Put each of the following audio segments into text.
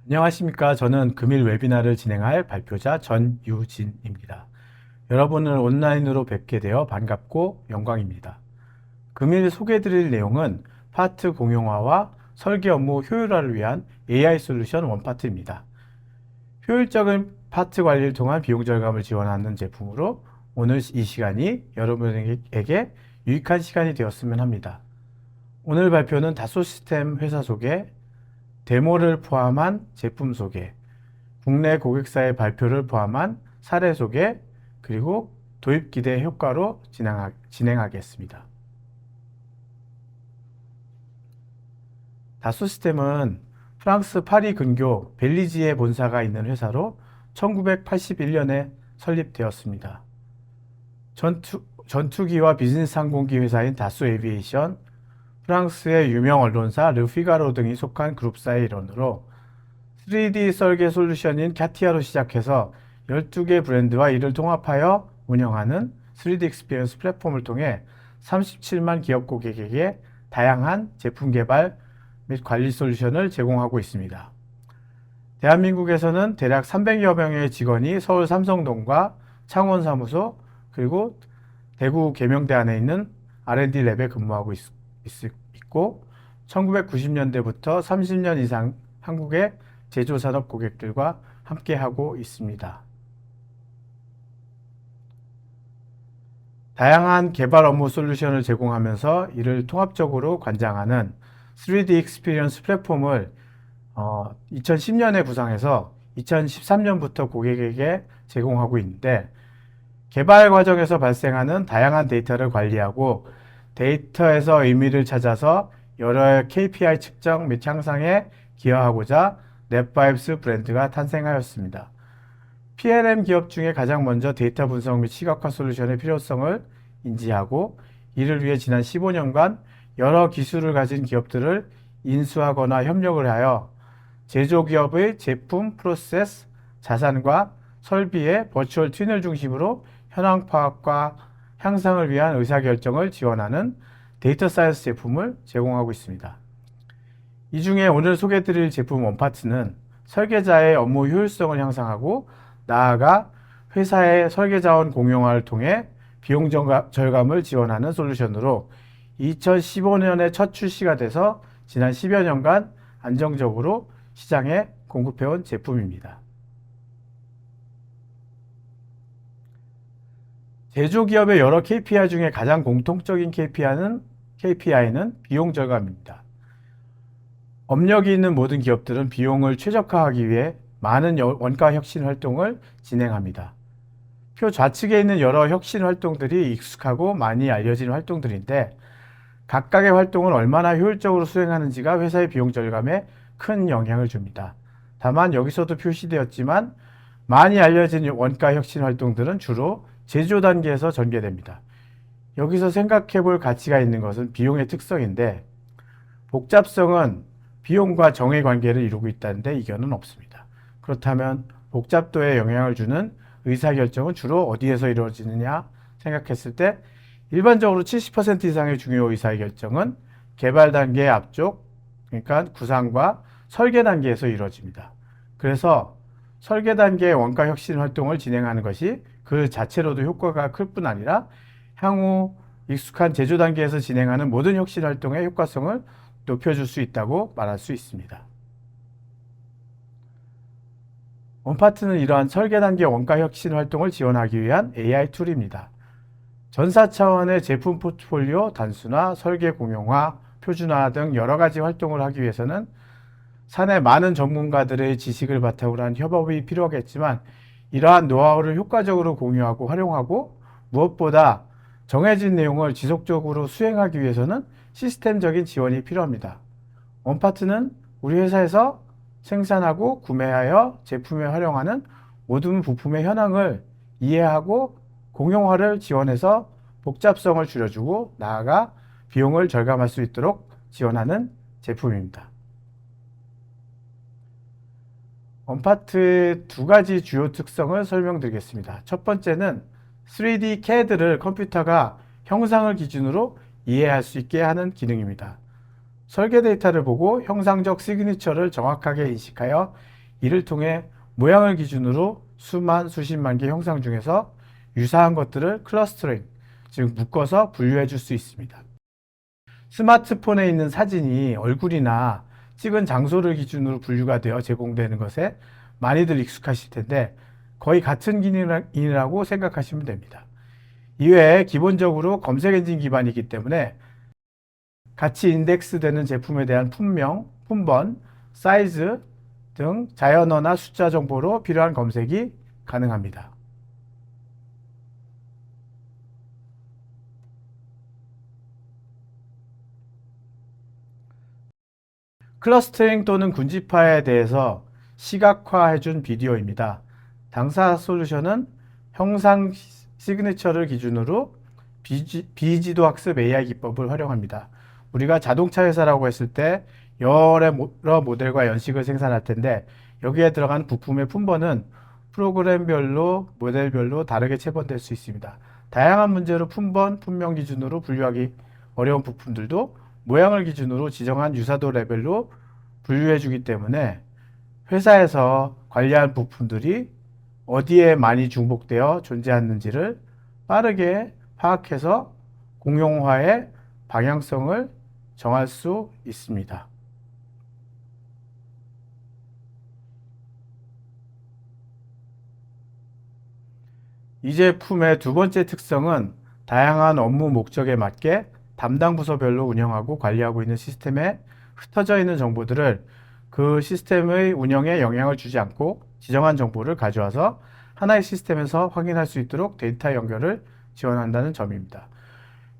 안녕하십니까. 저는 금일 웨비나를 진행할 발표자 전유진입니다. 여러분을 온라인으로 뵙게 되어 반갑고 영광입니다. 금일 소개해드릴 내용은 파트 공용화와 설계 업무 효율화를 위한 AI 솔루션 원파트입니다. 효율적인 파트 관리를 통한 비용 절감을 지원하는 제품으로 오늘 이 시간이 여러분에게 유익한 시간이 되었으면 합니다. 오늘 발표는 다소 시스템 회사 소개, 데모를 포함한 제품 소개, 국내 고객사의 발표를 포함한 사례 소개, 그리고 도입 기대 효과로 진행하겠습니다. 다소시스템은 프랑스 파리 근교 벨리지에 본사가 있는 회사로 1981년에 설립되었습니다. 전투기와 비즈니스 항공기 회사인 다소 에비에이션, 프랑스의 유명 언론사 르피가로 등이 속한 그룹사의 일원으로 3D 설계 솔루션인 카티아로 시작해서 12개 브랜드와 이를 통합하여 운영하는 3D 익스피리언스 플랫폼을 통해 37만 기업 고객에게 다양한 제품 개발 및 관리 솔루션을 제공하고 있습니다. 대한민국에서는 대략 300여 명의 직원이 서울 삼성동과 창원 사무소 그리고 대구 계명대 안에 있는 R&D 랩에 근무하고 있고 1990년대부터 30년 이상 한국의 제조산업 고객들과 함께하고 있습니다. 다양한 개발 업무 솔루션을 제공하면서 이를 통합적으로 관장하는 3D 익스피리언스 플랫폼을 2010년에 구상해서 2013년부터 고객에게 제공하고 있는데 개발 과정에서 발생하는 다양한 데이터를 관리하고 데이터에서 의미를 찾아서 여러 KPI 측정 및 향상에 기여하고자 넷바이브스 브랜드가 탄생하였습니다. PLM 기업 중에 가장 먼저 데이터 분석 및 시각화 솔루션의 필요성을 인지하고 이를 위해 지난 15년간 여러 기술을 가진 기업들을 인수하거나 협력을 하여 제조기업의 제품, 프로세스, 자산과 설비의 버추얼 트윈을 중심으로 현황 파악과 향상을 위한 의사결정을 지원하는 데이터 사이언스 제품을 제공하고 있습니다. 이 중에 오늘 소개해드릴 제품 원파트는 설계자의 업무 효율성을 향상하고 나아가 회사의 설계자원 공용화를 통해 비용 절감을 지원하는 솔루션으로 2015년에 첫 출시가 돼서 지난 10여 년간 안정적으로 시장에 공급해온 제품입니다. 제조기업의 여러 KPI 중에 가장 공통적인 KPI는 비용 절감입니다. 업력이 있는 모든 기업들은 비용을 최적화하기 위해 많은 원가 혁신 활동을 진행합니다. 표 좌측에 있는 여러 혁신 활동들이 익숙하고 많이 알려진 활동들인데 각각의 활동을 얼마나 효율적으로 수행하는지가 회사의 비용 절감에 큰 영향을 줍니다. 다만 여기서도 표시되었지만 많이 알려진 원가 혁신 활동들은 주로 제조 단계에서 전개됩니다. 여기서 생각해 볼 가치가 있는 것은 비용의 특성인데 복잡성은 비용과 정의 관계를 이루고 있다는데 이견은 없습니다. 그렇다면 복잡도에 영향을 주는 의사결정은 주로 어디에서 이루어지느냐 생각했을 때 일반적으로 70% 이상의 중요 의사결정은 개발 단계 앞쪽, 그러니까 구상과 설계 단계에서 이루어집니다. 그래서 설계 단계의 원가 혁신 활동을 진행하는 것이 그 자체로도 효과가 클 뿐 아니라 향후 익숙한 제조 단계에서 진행하는 모든 혁신 활동의 효과성을 높여줄 수 있다고 말할 수 있습니다. 원파트는 이러한 설계 단계 원가 혁신 활동을 지원하기 위한 AI 툴입니다. 전사 차원의 제품 포트폴리오 단순화, 설계 공용화, 표준화 등 여러 가지 활동을 하기 위해서는 사내 많은 전문가들의 지식을 바탕으로 한 협업이 필요하겠지만 이러한 노하우를 효과적으로 공유하고 활용하고 무엇보다 정해진 내용을 지속적으로 수행하기 위해서는 시스템적인 지원이 필요합니다. 원파트는 우리 회사에서 생산하고 구매하여 제품에 활용하는 모든 부품의 현황을 이해하고 공용화를 지원해서 복잡성을 줄여주고 나아가 비용을 절감할 수 있도록 지원하는 제품입니다. 원파트의 두 가지 주요 특성을 설명드리겠습니다. 첫 번째는 3D CAD를 컴퓨터가 형상을 기준으로 이해할 수 있게 하는 기능입니다. 설계 데이터를 보고 형상적 시그니처를 정확하게 인식하여 이를 통해 모양을 기준으로 수만 수십만 개 형상 중에서 유사한 것들을 클러스터링, 즉 묶어서 분류해 줄 수 있습니다. 스마트폰에 있는 사진이 얼굴이나 찍은 장소를 기준으로 분류가 되어 제공되는 것에 많이들 익숙하실 텐데 거의 같은 기능이라고 생각하시면 됩니다. 이외에 기본적으로 검색 엔진 기반이기 때문에 같이 인덱스되는 제품에 대한 품명, 품번, 사이즈 등 자연어나 숫자 정보로 필요한 검색이 가능합니다. 클러스터링 또는 군집화에 대해서 시각화해준 비디오입니다. 당사 솔루션은 형상 시그니처를 기준으로 비지도 학습 AI 기법을 활용합니다. 우리가 자동차 회사라고 했을 때 여러 모델과 연식을 생산할 텐데 여기에 들어간 부품의 품번은 프로그램별로 모델별로 다르게 체번될 수 있습니다. 다양한 문제로 품번, 품명 기준으로 분류하기 어려운 부품들도 모양을 기준으로 지정한 유사도 레벨로 분류해 주기 때문에 회사에서 관리할 부품들이 어디에 많이 중복되어 존재하는지를 빠르게 파악해서 공용화의 방향성을 정할 수 있습니다. 이 제품의 두 번째 특성은 다양한 업무 목적에 맞게 담당 부서별로 운영하고 관리하고 있는 시스템에 흩어져 있는 정보들을 그 시스템의 운영에 영향을 주지 않고 지정한 정보를 가져와서 하나의 시스템에서 확인할 수 있도록 데이터 연결을 지원한다는 점입니다.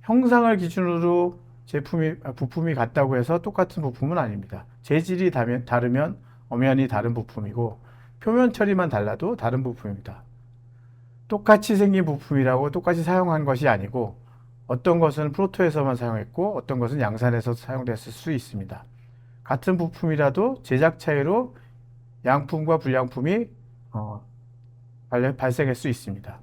형상을 기준으로 부품이 같다고 해서 똑같은 부품은 아닙니다. 재질이 다르면 엄연히 다른 부품이고 표면 처리만 달라도 다른 부품입니다. 똑같이 생긴 부품이라고 똑같이 사용한 것이 아니고 어떤 것은 프로토에서만 사용했고 어떤 것은 양산에서 사용됐을 수 있습니다. 같은 부품이라도 제작 차이로 양품과 불량품이 발생할 수 있습니다.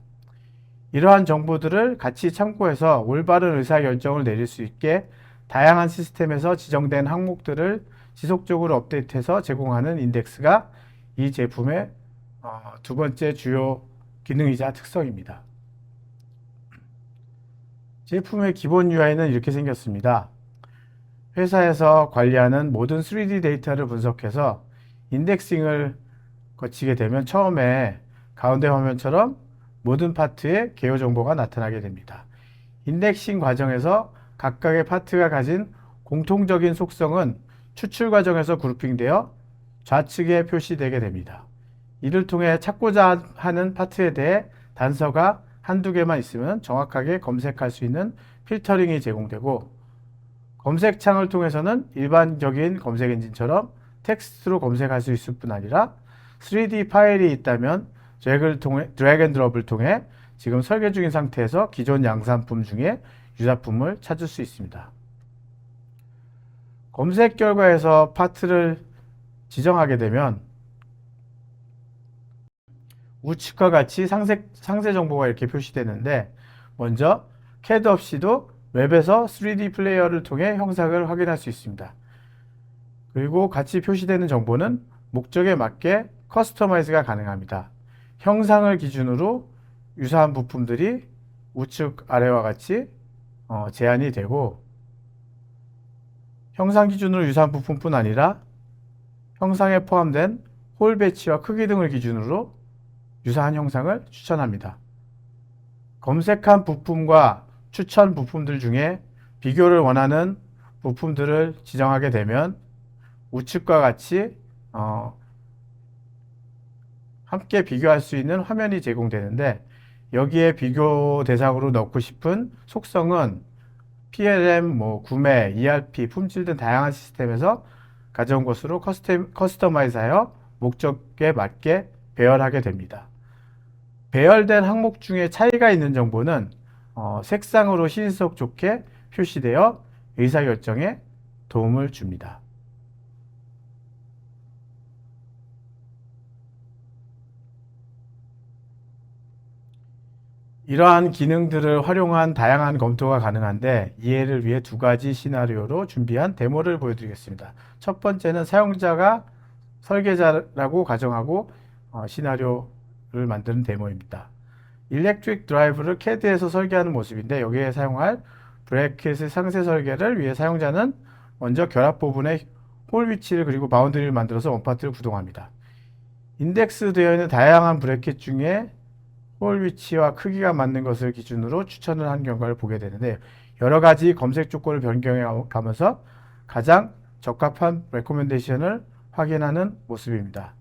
이러한 정보들을 같이 참고해서 올바른 의사결정을 내릴 수 있게 다양한 시스템에서 지정된 항목들을 지속적으로 업데이트해서 제공하는 인덱스가 이 제품의 두 번째 주요 기능이자 특성입니다. 제품의 기본 UI는 이렇게 생겼습니다. 회사에서 관리하는 모든 3D 데이터를 분석해서 인덱싱을 거치게 되면 처음에 가운데 화면처럼 모든 파트의 개요 정보가 나타나게 됩니다. 인덱싱 과정에서 각각의 파트가 가진 공통적인 속성은 추출 과정에서 그룹핑되어 좌측에 표시되게 됩니다. 이를 통해 찾고자 하는 파트에 대해 단서가 한두 개만 있으면 정확하게 검색할 수 있는 필터링이 제공되고 검색창을 통해서는 일반적인 검색 엔진처럼 텍스트로 검색할 수 있을 뿐 아니라 3D 파일이 있다면 드래그 앤 드롭을 통해 지금 설계 중인 상태에서 기존 양산품 중에 유사품을 찾을 수 있습니다. 검색 결과에서 파트를 지정하게 되면 우측과 같이 상세 정보가 이렇게 표시되는데 먼저 CAD 없이도 웹에서 3D 플레이어를 통해 형상을 확인할 수 있습니다. 그리고 같이 표시되는 정보는 목적에 맞게 커스터마이즈가 가능합니다. 형상을 기준으로 유사한 부품들이 우측 아래와 같이 제한이 되고 형상 기준으로 유사한 부품뿐 아니라 형상에 포함된 홀 배치와 크기 등을 기준으로 유사한 형상을 추천합니다. 검색한 부품과 추천 부품들 중에 비교를 원하는 부품들을 지정하게 되면 우측과 같이 함께 비교할 수 있는 화면이 제공되는데 여기에 비교 대상으로 넣고 싶은 속성은 PLM, 구매, ERP, 품질 등 다양한 시스템에서 가져온 것으로 커스터마이즈하여 목적에 맞게 배열하게 됩니다. 배열된 항목 중에 차이가 있는 정보는 색상으로 신속 좋게 표시되어 의사결정에 도움을 줍니다. 이러한 기능들을 활용한 다양한 검토가 가능한데 이해를 위해 두 가지 시나리오로 준비한 데모를 보여드리겠습니다. 첫 번째는 사용자가 설계자라고 가정하고 시나리오를 만드는 데모입니다. 일렉트릭 드라이브를 CAD에서 설계하는 모습인데 여기에 사용할 브래킷의 상세 설계를 위해 사용자는 먼저 결합 부분의 홀 위치를 그리고 바운드리를 만들어서 원파트를 구동합니다. 인덱스되어 있는 다양한 브래킷 중에 홀 위치와 크기가 맞는 것을 기준으로 추천을 한 결과를 보게 되는데 여러 가지 검색 조건을 변경해 가면서 가장 적합한 레코멘데이션을 확인하는 모습입니다.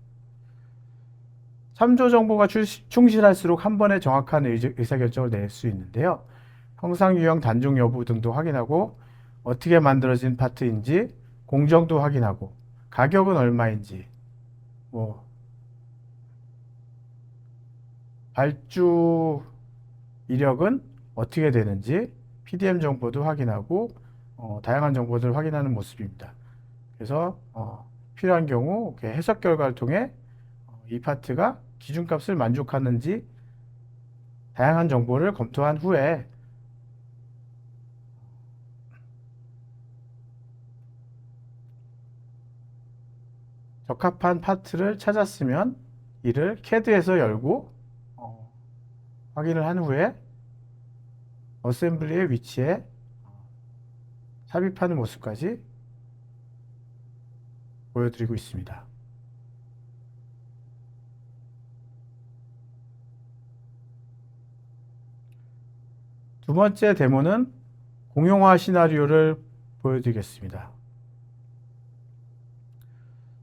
참조 정보가 충실할수록 한 번에 정확한 의사결정을 낼 수 있는데요. 형상 유형 단종 여부 등도 확인하고 어떻게 만들어진 파트인지 공정도 확인하고 가격은 얼마인지 뭐 발주 이력은 어떻게 되는지 PDM 정보도 확인하고 다양한 정보들을 확인하는 모습입니다. 그래서 필요한 경우 해석 결과를 통해 이 파트가 기준값을 만족하는지 다양한 정보를 검토한 후에 적합한 파트를 찾았으면 이를 CAD에서 열고 확인을 한 후에 어셈블리의 위치에 삽입하는 모습까지 보여드리고 있습니다. 두 번째 데모는 공용화 시나리오를 보여드리겠습니다.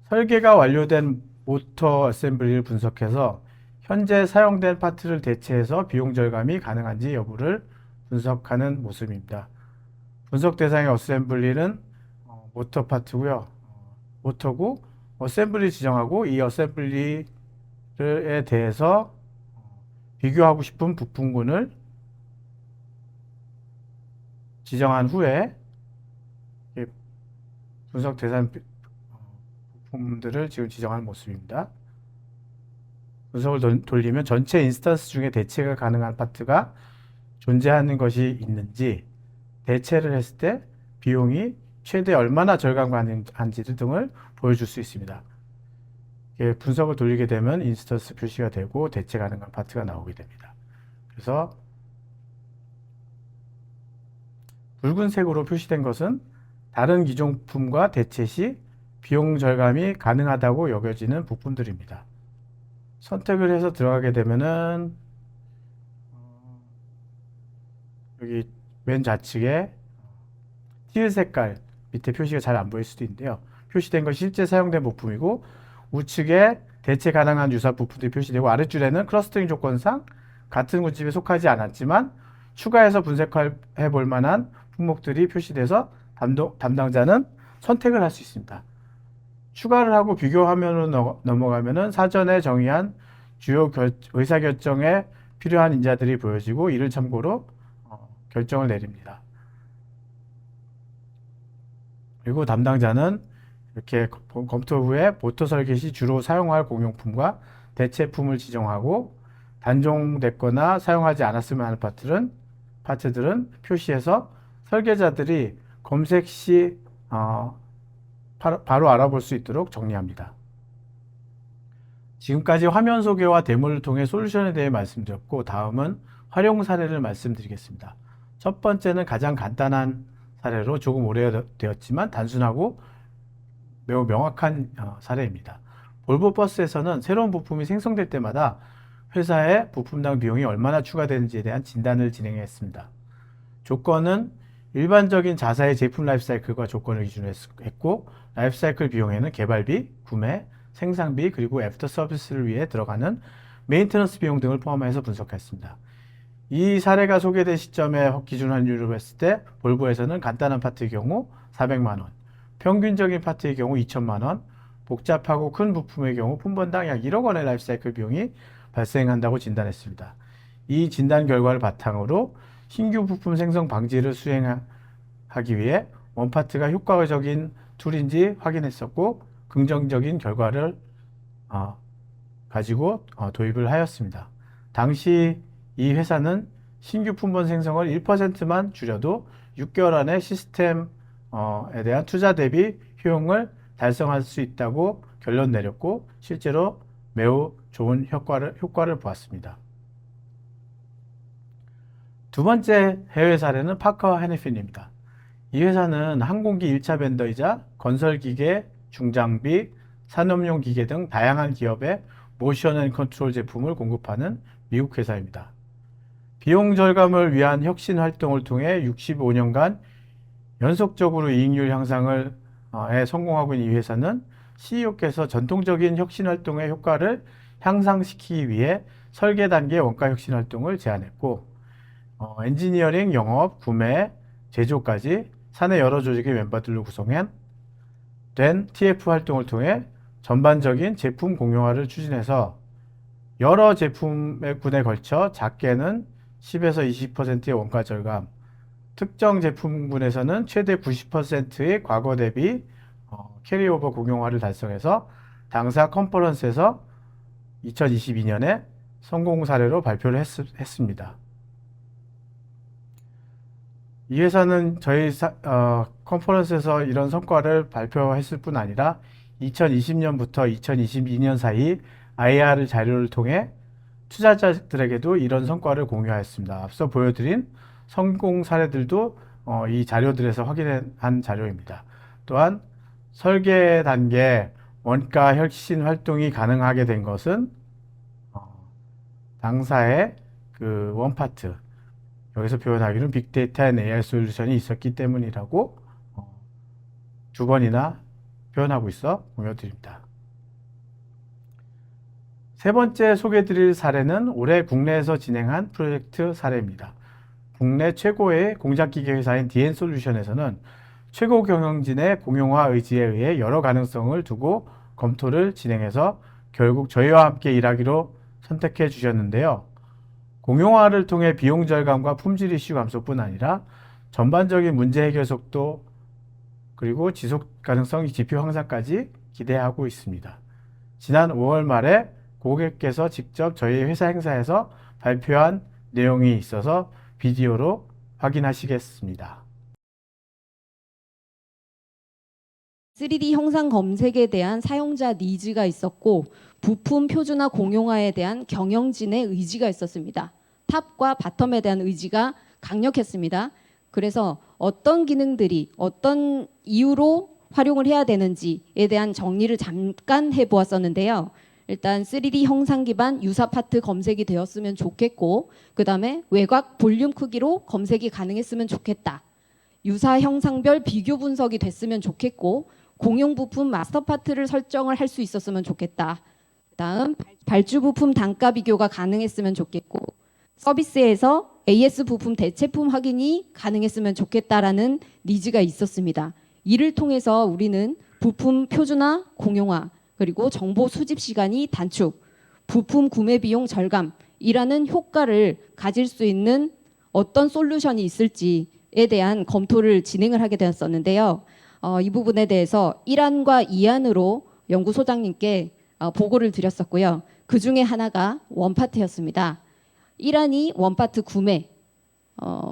설계가 완료된 모터 어셈블리를 분석해서 현재 사용된 파트를 대체해서 비용 절감이 가능한지 여부를 분석하는 모습입니다. 분석 대상의 어셈블리는 모터 파트고요. 모터고 어셈블리 지정하고 이 어셈블리에 대해서 비교하고 싶은 부품군을 지정한 후에 분석 대상 부품들을 지금 지정한 모습입니다. 분석을 돌리면 전체 인스턴스 중에 대체가 가능한 파트가 존재하는 것이 있는지, 대체를 했을 때 비용이 최대 얼마나 절감 가능한지 등을 보여줄 수 있습니다. 분석을 돌리게 되면 인스턴스 표시가 되고 대체 가능한 파트가 나오게 됩니다. 그래서 붉은색으로 표시된 것은 다른 기종품과 대체 시 비용 절감이 가능하다고 여겨지는 부품들입니다. 선택을 해서 들어가게 되면은 여기 맨 좌측에 티일 색깔 밑에 표시가 잘 안 보일 수도 있는데요. 표시된 것이 실제 사용된 부품이고 우측에 대체 가능한 유사 부품들이 표시되고 아래줄에는 클러스터링 조건상 같은 군집에 속하지 않았지만 추가해서 분석해 볼 만한 품목들이 표시돼서 담당자는 선택을 할 수 있습니다. 추가를 하고 비교 화면으로 넘어가면은 사전에 정의한 주요 의사결정에 필요한 인자들이 보여지고 이를 참고로 결정을 내립니다. 그리고 담당자는 이렇게 검토 후에 모터 설계 시 주로 사용할 공용품과 대체품을 지정하고 단종됐거나 사용하지 않았으면 하는 파트들은 표시해서 설계자들이 검색 시 바로 알아볼 수 있도록 정리합니다. 지금까지 화면 소개와 데모를 통해 솔루션에 대해 말씀드렸고 다음은 활용 사례를 말씀드리겠습니다. 첫 번째는 가장 간단한 사례로 조금 오래되었지만 단순하고 매우 명확한 사례입니다. 볼보 버스에서는 새로운 부품이 생성될 때마다 회사의 부품당 비용이 얼마나 추가되는지에 대한 진단을 진행했습니다. 조건은 일반적인 자사의 제품 라이프사이클과 조건을 기준으로 했고 라이프사이클 비용에는 개발비, 구매, 생산비 그리고 애프터 서비스를 위해 들어가는 메인테넌스 비용 등을 포함해서 분석했습니다. 이 사례가 소개된 시점에 기준 환율로 했을 때 볼보에서는 간단한 파트의 경우 400만 원, 평균적인 파트의 경우 2천만 원, 복잡하고 큰 부품의 경우 품번당 약 1억 원의 라이프사이클 비용이 발생한다고 진단했습니다. 이 진단 결과를 바탕으로 신규 부품 생성 방지를 수행하기 위해 원파트가 효과적인 툴인지 확인했었고 긍정적인 결과를 가지고 도입을 하였습니다. 당시 이 회사는 신규 품번 생성을 1%만 줄여도 6개월 안에 시스템에 대한 투자 대비 효용을 달성할 수 있다고 결론 내렸고 실제로 매우 좋은 효과를 보았습니다. 두 번째 해외 사례는 파커 해니핀입니다. 이 회사는 항공기 1차 벤더이자 건설기계, 중장비, 산업용 기계 등 다양한 기업에 모션 앤 컨트롤 제품을 공급하는 미국 회사입니다. 비용 절감을 위한 혁신 활동을 통해 65년간 연속적으로 이익률 향상에 성공하고 있는 이 회사는 CEO께서 전통적인 혁신 활동의 효과를 향상시키기 위해 설계 단계 원가 혁신 활동을 제안했고 엔지니어링, 영업, 구매, 제조까지 사내 여러 조직의 멤버들로 구성된 TF 활동을 통해 전반적인 제품 공용화를 추진해서 여러 제품군에 걸쳐 작게는 10에서 20%의 원가 절감, 특정 제품군에서는 최대 90%의 과거 대비 캐리오버 공용화를 달성해서 당사 컨퍼런스에서 2022년에 성공 사례로 발표를 했습니다. 이 회사는 저희 컨퍼런스에서 이런 성과를 발표했을 뿐 아니라 2020년부터 2022년 사이 IR 자료를 통해 투자자들에게도 이런 성과를 공유하였습니다. 앞서 보여드린 성공 사례들도 이 자료들에서 확인한 자료입니다. 또한 설계 단계 원가 혁신 활동이 가능하게 된 것은 당사의 그 원파트, 여기서 표현하기는 빅데이터 앤 AI 솔루션이 있었기 때문이라고 두 번이나 표현하고 있어 보여드립니다. 세 번째 소개해드릴 사례는 올해 국내에서 진행한 프로젝트 사례입니다. 국내 최고의 공작기계 회사인 DN솔루션에서는 최고 경영진의 공용화 의지에 의해 여러 가능성을 두고 검토를 진행해서 결국 저희와 함께 일하기로 선택해 주셨는데요. 공용화를 통해 비용 절감과 품질 이슈 감소뿐 아니라 전반적인 문제 해결 속도 그리고 지속 가능성 지표 향상까지 기대하고 있습니다. 지난 5월 말에 고객께서 직접 저희 회사 행사에서 발표한 내용이 있어서 비디오로 확인하시겠습니다. 3D 형상 검색에 대한 사용자 니즈가 있었고 부품 표준화 공용화에 대한 경영진의 의지가 있었습니다. 탑과 바텀에 대한 의지가 강력했습니다. 그래서 어떤 기능들이 어떤 이유로 활용을 해야 되는지에 대한 정리를 잠깐 해보았었는데요. 일단 3D 형상 기반 유사 파트 검색이 되었으면 좋겠고 그 다음에 외곽 볼륨 크기로 검색이 가능했으면 좋겠다. 유사 형상별 비교 분석이 됐으면 좋겠고 공용 부품 마스터 파트를 설정을 할 수 있었으면 좋겠다. 다음 발주 부품 단가 비교가 가능했으면 좋겠고 서비스에서 AS 부품 대체품 확인이 가능했으면 좋겠다라는 니즈가 있었습니다. 이를 통해서 우리는 부품 표준화, 공용화, 그리고 정보 수집 시간이 단축, 부품 구매 비용 절감이라는 효과를 가질 수 있는 어떤 솔루션이 있을지에 대한 검토를 진행을 하게 되었었는데요. 이 부분에 대해서 1안과 2안으로 연구소장님께 보고를 드렸었고요. 그 중에 하나가 원파트였습니다. 1안이 원파트 구매,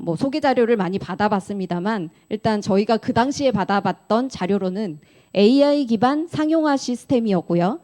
뭐 소개 자료를 많이 받아봤습니다만 일단 저희가 그 당시에 받아봤던 자료로는 AI 기반 상용화 시스템이었고요.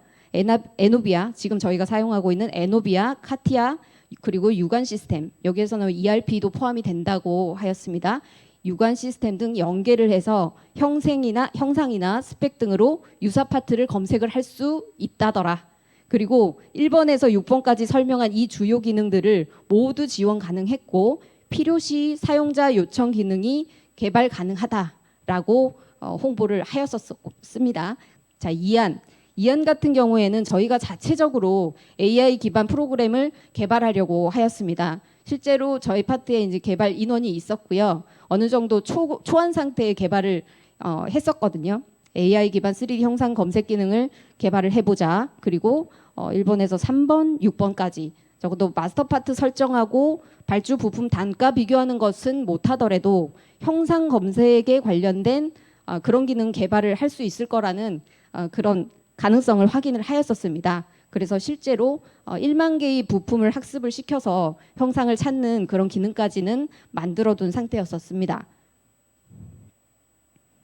에노비아, 지금 저희가 사용하고 있는 에노비아, 카티아, 그리고 유관 시스템, 여기에서는 ERP도 포함이 된다고 하였습니다. 유관 시스템 등 연계를 해서 형상이나 스펙 등으로 유사 파트를 검색을 할 수 있다더라. 그리고 1번에서 6번까지 설명한 이 주요 기능들을 모두 지원 가능했고 필요시 사용자 요청 기능이 개발 가능하다라고 홍보를 하였었습니다. 자, 2안 같은 경우에는 저희가 자체적으로 AI 기반 프로그램을 개발하려고 하였습니다. 실제로 저희 파트에 이제 개발 인원이 있었고요. 어느 정도 초안 상태의 개발을 했었거든요. AI 기반 3D 형상 검색 기능을 개발을 해보자. 그리고 1번에서 3번, 6번까지 적어도 마스터 파트 설정하고 발주 부품 단가 비교하는 것은 못하더라도 형상 검색에 관련된 그런 기능 개발을 할 수 있을 거라는 그런 가능성을 확인을 하였었습니다. 그래서 실제로 1만 개의 부품을 학습을 시켜서 형상을 찾는 그런 기능까지는 만들어둔 상태였었습니다.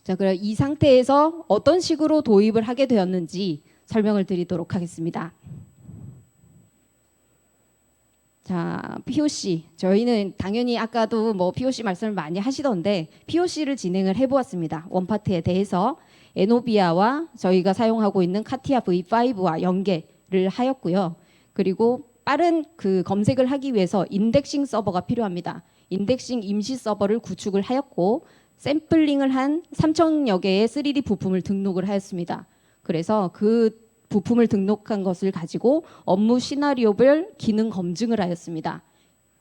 자, 그럼 이 상태에서 어떤 식으로 도입을 하게 되었는지 설명을 드리도록 하겠습니다. 자, POC. 저희는 당연히 아까도 뭐 POC 말씀을 많이 하시던데 POC를 진행을 해보았습니다. 원파트에 대해서 에노비아와 저희가 사용하고 있는 카티아 V5와 연계를 하였고요. 그리고 빠른 그 검색을 하기 위해서 인덱싱 서버가 필요합니다. 인덱싱 임시 서버를 구축을 하였고 샘플링을 한 3,000여 개의 3D 부품을 등록을 하였습니다. 그래서 그 부품을 등록한 것을 가지고 업무 시나리오별 기능 검증을 하였습니다.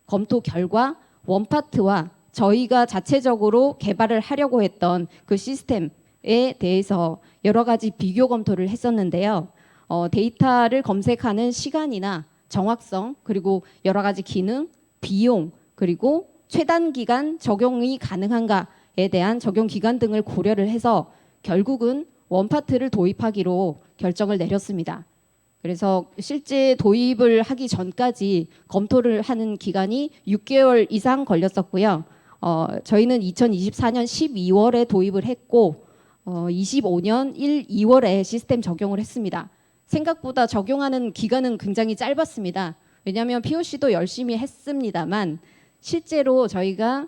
검토 결과 원파트와 저희가 자체적으로 개발을 하려고 했던 그 시스템에 대해서 여러 가지 비교 검토를 했었는데요. 데이터를 검색하는 시간이나 정확성, 그리고 여러 가지 기능, 비용, 그리고 최단 기간 적용이 가능한가에 대한 적용 기간 등을 고려를 해서 결국은 원파트를 도입하기로 결정을 내렸습니다. 그래서 실제 도입을 하기 전까지 검토를 하는 기간이 6개월 이상 걸렸었고요. 저희는 2024년 12월에 도입을 했고 25년 2월에 시스템 적용을 했습니다. 생각보다 적용하는 기간은 굉장히 짧았습니다. 왜냐하면 POC도 열심히 했습니다만 실제로 저희가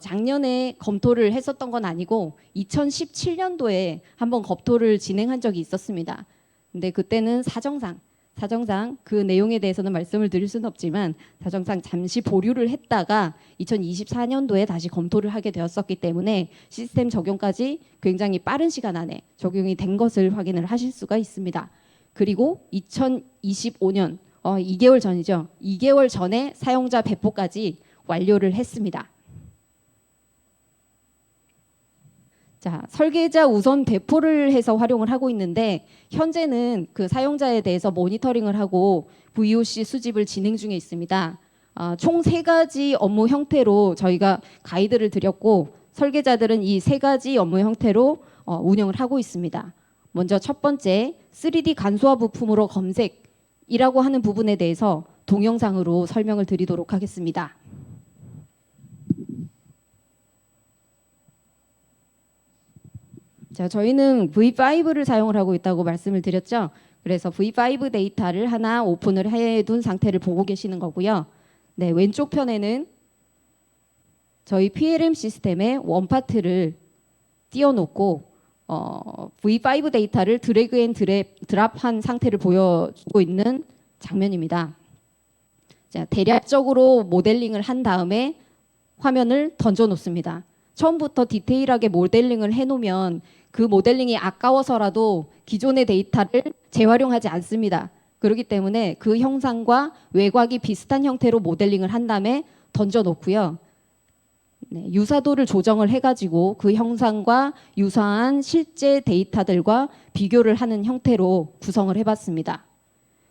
작년에 검토를 했었던 건 아니고 2017년도에 한번 검토를 진행한 적이 있었습니다. 근데 그때는 사정상 그 내용에 대해서는 말씀을 드릴 수는 없지만 사정상 잠시 보류를 했다가 2024년도에 다시 검토를 하게 되었었기 때문에 시스템 적용까지 굉장히 빠른 시간 안에 적용이 된 것을 확인을 하실 수가 있습니다. 그리고 2025년 2개월 전이죠. 2개월 전에 사용자 배포까지 완료를 했습니다. 자, 설계자 우선 배포를 해서 활용을 하고 있는데 현재는 그 사용자에 대해서 모니터링을 하고 VOC 수집을 진행 중에 있습니다. 총 3가지 업무 형태로 저희가 가이드를 드렸고 설계자들은 이 3가지 업무 형태로 운영을 하고 있습니다. 먼저 첫 번째 3D 간소화 부품으로 검색이라고 하는 부분에 대해서 동영상으로 설명을 드리도록 하겠습니다. 자, 저희는 V5를 사용을 하고 있다고 말씀을 드렸죠. 그래서 V5 데이터를 하나 오픈을 해둔 상태를 보고 계시는 거고요. 네, 왼쪽 편에는 저희 PLM 시스템의 원파트를 띄워놓고 V5 데이터를 드래그 앤 드랍한 상태를 보여주고 있는 장면입니다. 자, 대략적으로 모델링을 한 다음에 화면을 던져 놓습니다. 처음부터 디테일하게 모델링을 해놓으면 그 모델링이 아까워서라도 기존의 데이터를 재활용하지 않습니다. 그렇기 때문에 그 형상과 외곽이 비슷한 형태로 모델링을 한 다음에 던져 놓고요. 네, 유사도를 조정을 해가지고 그 형상과 유사한 실제 데이터들과 비교를 하는 형태로 구성을 해봤습니다.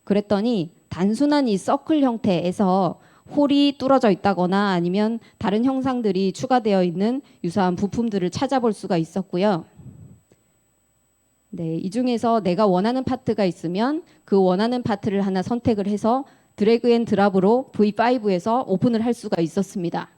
그랬더니 단순한 이 서클 형태에서 홀이 뚫어져 있다거나 아니면 다른 형상들이 추가되어 있는 유사한 부품들을 찾아볼 수가 있었고요. 네, 이 중에서 내가 원하는 파트가 있으면 그 원하는 파트를 하나 선택을 해서 드래그 앤 드랍으로 V5에서 오픈을 할 수가 있었습니다.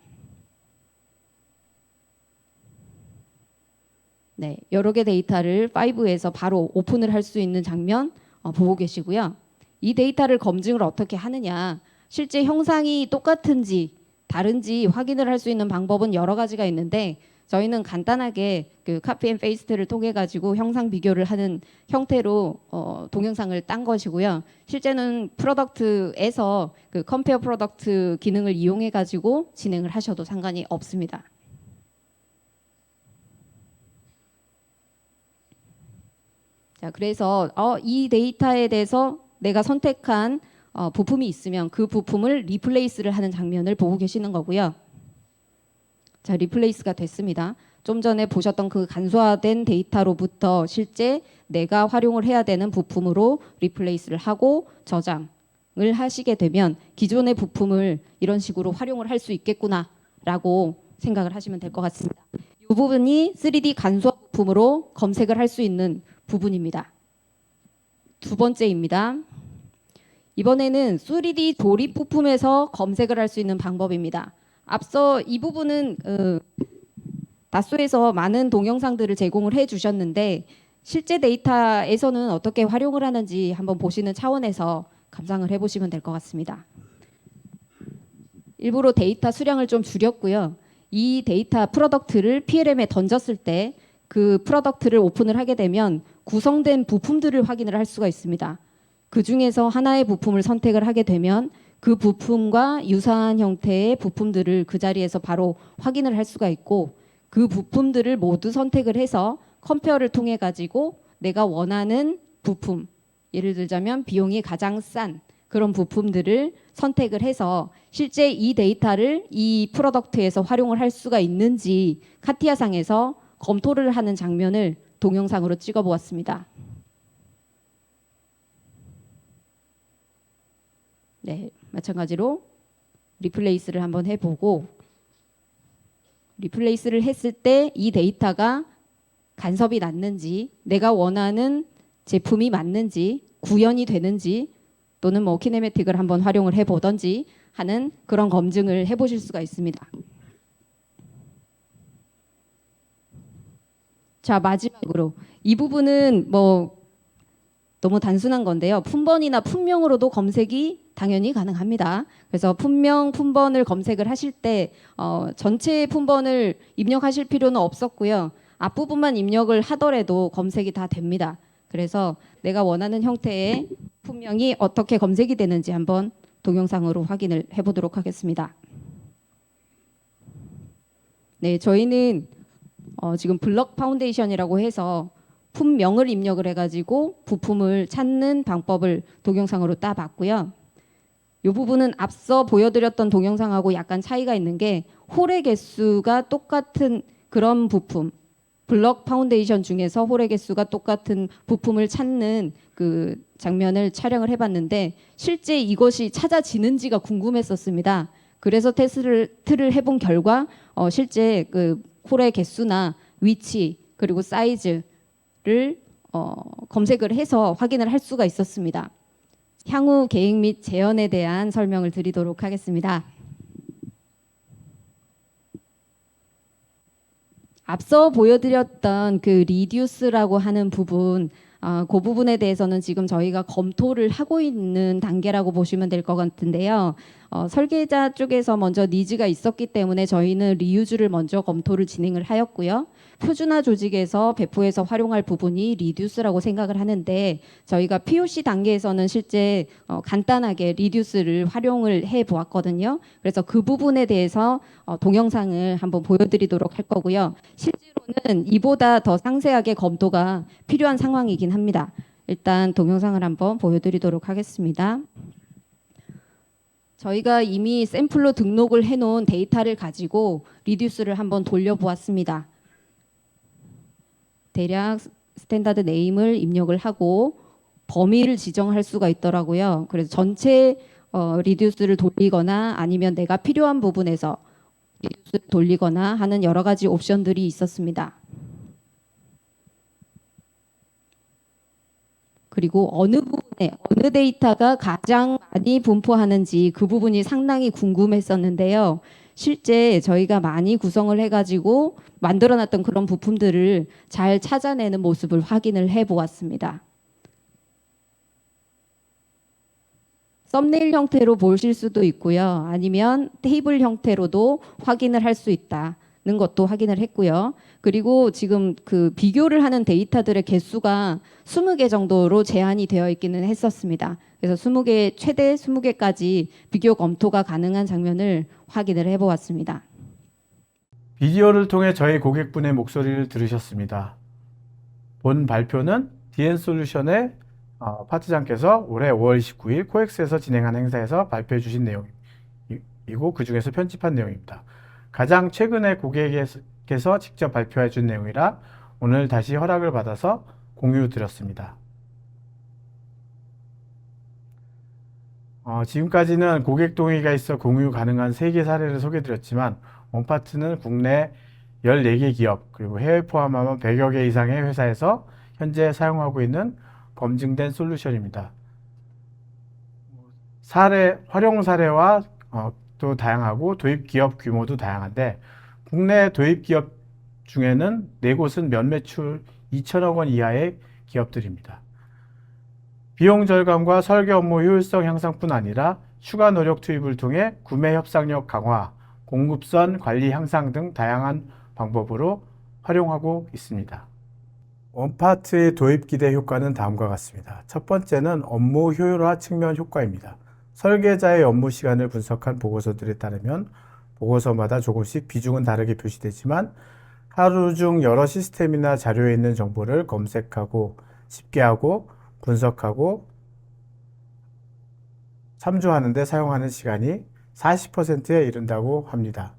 네, 여러 개 데이터를 5에서 바로 오픈을 할 수 있는 장면 보고 계시고요. 이 데이터를 검증을 어떻게 하느냐, 실제 형상이 똑같은지 다른지 확인을 할 수 있는 방법은 여러 가지가 있는데 저희는 간단하게 그 카피 앤 페이스트를 통해 가지고 형상 비교를 하는 형태로 동영상을 딴 것이고요. 실제는 프로덕트에서 그 컴페어 프로덕트 기능을 이용해 가지고 진행을 하셔도 상관이 없습니다. 자, 그래서 이 데이터에 대해서 내가 선택한 부품이 있으면 그 부품을 리플레이스를 하는 장면을 보고 계시는 거고요. 자, 리플레이스가 됐습니다. 좀 전에 보셨던 그 간소화된 데이터로부터 실제 내가 활용을 해야 되는 부품으로 리플레이스를 하고 저장을 하시게 되면 기존의 부품을 이런 식으로 활용을 할 수 있겠구나라고 생각을 하시면 될 것 같습니다. 이 부분이 3D 간소화 부품으로 검색을 할 수 있는 부분입니다. 두 번째입니다. 이번에는 3D 조립 부품에서 검색을 할 수 있는 방법입니다. 앞서 이 부분은 다소에서 많은 동영상들을 제공을 해주셨는데 실제 데이터에서는 어떻게 활용을 하는지 한번 보시는 차원에서 감상을 해보시면 될 것 같습니다. 일부러 데이터 수량을 좀 줄였고요. 이 데이터 프로덕트를 PLM에 던졌을 때 그 프로덕트를 오픈을 하게 되면 구성된 부품들을 확인을 할 수가 있습니다. 그 중에서 하나의 부품을 선택을 하게 되면 그 부품과 유사한 형태의 부품들을 그 자리에서 바로 확인을 할 수가 있고, 그 부품들을 모두 선택을 해서 컴페어를 통해 가지고 내가 원하는 부품, 예를 들자면 비용이 가장 싼 그런 부품들을 선택을 해서 실제 이 데이터를 이 프로덕트에서 활용을 할 수가 있는지 카티아상에서 검토를 하는 장면을 동영상으로 찍어 보았습니다. 네, 마찬가지로 리플레이스를 한번 해보고, 리플레이스를 했을 때 이 데이터가 간섭이 났는지, 내가 원하는 제품이 맞는지, 구현이 되는지, 또는 뭐 키네매틱을 한번 활용을 해보던지 하는 그런 검증을 해보실 수가 있습니다. 자, 마지막으로 이 부분은 뭐 너무 단순한 건데요. 품번이나 품명으로도 검색이 당연히 가능합니다. 그래서 품명, 품번을 검색을 하실 때 전체 품번을 입력하실 필요는 없었고요. 앞부분만 입력을 하더라도 검색이 다 됩니다. 그래서 내가 원하는 형태의 품명이 어떻게 검색이 되는지 한번 동영상으로 확인을 해보도록 하겠습니다. 네, 저희는 지금 블럭 파운데이션이라고 해서 품명을 입력을 해가지고 부품을 찾는 방법을 동영상으로 따봤고요. 이 부분은 앞서 보여드렸던 동영상하고 약간 차이가 있는 게 홀의 개수가 똑같은 그런 부품, 블럭 파운데이션 중에서 홀의 개수가 똑같은 부품을 찾는 그 장면을 촬영을 해봤는데 실제 이것이 찾아지는지가 궁금했었습니다. 그래서 테스트를 해본 결과 실제 그 홀의 개수나 위치 그리고 사이즈를 검색을 해서 확인을 할 수가 있었습니다. 향후 계획 및 재현에 대한 설명을 드리도록 하겠습니다. 앞서 보여드렸던 그 리듀스라고 하는 부분, 그 부분에 대해서는 지금 저희가 검토를 하고 있는 단계라고 보시면 될 것 같은데요. 설계자 쪽에서 먼저 니즈가 있었기 때문에 저희는 리유즈를 먼저 검토를 진행을 하였고요. 표준화 조직에서 배포해서 활용할 부분이 리듀스라고 생각을 하는데 저희가 POC 단계에서는 실제 간단하게 리듀스를 활용을 해 보았거든요. 그래서 그 부분에 대해서 동영상을 한번 보여드리도록 할 거고요. 실제로는 이보다 더 상세하게 검토가 필요한 상황이긴 합니다. 일단 동영상을 한번 보여드리도록 하겠습니다. 저희가 이미 샘플로 등록을 해놓은 데이터를 가지고 리듀스를 한번 돌려보았습니다. 대략 스탠다드 네임을 입력을 하고 범위를 지정할 수가 있더라고요. 그래서 전체 리듀스를 돌리거나 아니면 내가 필요한 부분에서 리듀스를 돌리거나 하는 여러 가지 옵션들이 있었습니다. 그리고 어느 부분에 어느 데이터가 가장 많이 분포하는지 그 부분이 상당히 궁금했었는데요. 실제 저희가 많이 구성을 해가지고 만들어놨던 그런 부품들을 잘 찾아내는 모습을 확인을 해보았습니다. 썸네일 형태로 보실 수도 있고요. 아니면 테이블 형태로도 확인을 할 수 있다는 것도 확인을 했고요. 그리고 지금 그 비교를 하는 데이터들의 개수가 20개 정도로 제한이 되어 있기는 했었습니다. 그래서 20개, 최대 20개까지 비교 검토가 가능한 장면을 확인을 해보았습니다. 비디오를 통해 저희 고객분의 목소리를 들으셨습니다. 본 발표는 DN솔루션의 파트장께서 올해 5월 29일 코엑스에서 진행한 행사에서 발표해 주신 내용이고 그 중에서 편집한 내용입니다. 가장 최근에 고객께서 직접 발표해 준 내용이라 오늘 다시 허락을 받아서 공유 드렸습니다. 지금까지는 고객 동의가 있어 공유 가능한 3개 사례를 소개해 드렸지만 원파트는 국내 14개 기업 그리고 해외 포함하면 100여 개 이상의 회사에서 현재 사용하고 있는 검증된 솔루션입니다. 활용 사례와 또 다양하고 도입 기업 규모도 다양한데 국내 도입 기업 중에는 4곳은 면 매출 2천억 원 이하의 기업들입니다. 비용 절감과 설계 업무 효율성 향상뿐 아니라 추가 노력 투입을 통해 구매 협상력 강화, 공급선 관리 향상 등 다양한 방법으로 활용하고 있습니다. 원파트의 도입 기대 효과는 다음과 같습니다. 첫 번째는 업무 효율화 측면 효과입니다. 설계자의 업무 시간을 분석한 보고서들에 따르면 보고서마다 조금씩 비중은 다르게 표시되지만 하루 중 여러 시스템이나 자료에 있는 정보를 검색하고 쉽게 하고 분석하고 참조하는 데 사용하는 시간이 40%에 이른다고 합니다.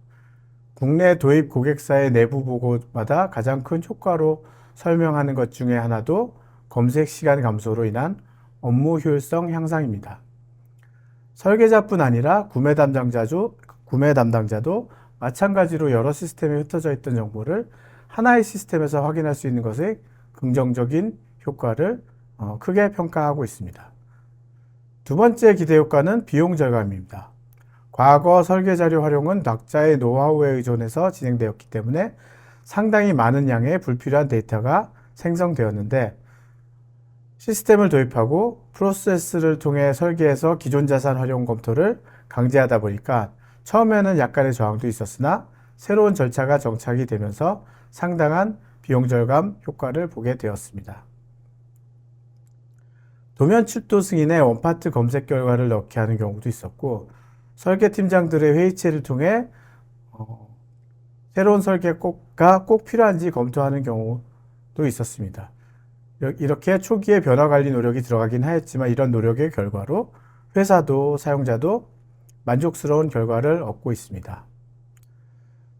국내 도입 고객사의 내부 보고마다 가장 큰 효과로 설명하는 것 중에 하나도 검색 시간 감소로 인한 업무 효율성 향상입니다. 설계자뿐 아니라 구매 담당자도 마찬가지로 여러 시스템에 흩어져 있던 정보를 하나의 시스템에서 확인할 수 있는 것의 긍정적인 효과를 크게 평가하고 있습니다. 두 번째 기대 효과는 비용 절감입니다. 과거 설계 자료 활용은 낙자의 노하우에 의존해서 진행되었기 때문에 상당히 많은 양의 불필요한 데이터가 생성되었는데 시스템을 도입하고 프로세스를 통해 설계해서 기존 자산 활용 검토를 강제하다 보니까 처음에는 약간의 저항도 있었으나 새로운 절차가 정착이 되면서 상당한 비용 절감 효과를 보게 되었습니다. 도면 출도 승인에 원파트 검색 결과를 넣게 하는 경우도 있었고 설계팀장들의 회의체를 통해 새로운 설계가 꼭 필요한지 검토하는 경우도 있었습니다. 이렇게 초기에 변화 관리 노력이 들어가긴 하였지만 이런 노력의 결과로 회사도 사용자도 만족스러운 결과를 얻고 있습니다.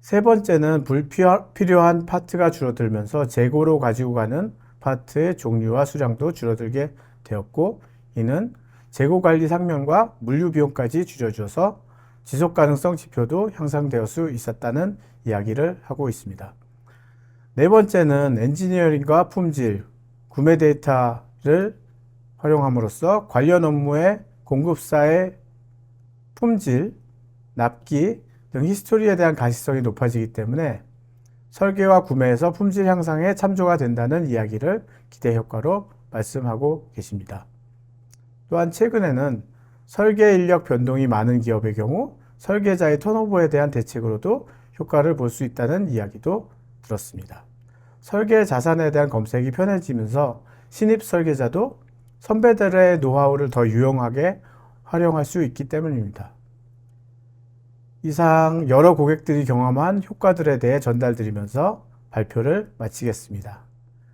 세 번째는 불필요한 파트가 줄어들면서 재고로 가지고 가는 파트의 종류와 수량도 줄어들게 되었고 이는 재고 관리 상면과 물류 비용까지 줄여줘서 지속 가능성 지표도 향상되어 수 있었다는 이야기를 하고 있습니다. 네 번째는 엔지니어링과 품질, 구매 데이터를 활용함으로써 관련 업무의 공급사의 품질, 납기 등 히스토리에 대한 가시성이 높아지기 때문에 설계와 구매에서 품질 향상에 참조가 된다는 이야기를 기대 효과로 말씀하고 계십니다. 또한 최근에는 설계 인력 변동이 많은 기업의 경우 설계자의 턴오버에 대한 대책으로도 효과를 볼 수 있다는 이야기도 들었습니다. 설계 자산에 대한 검색이 편해지면서 신입 설계자도 선배들의 노하우를 더 유용하게 활용할 수 있기 때문입니다. 이상 여러 고객들이 경험한 효과들에 대해 전달드리면서 발표를 마치겠습니다.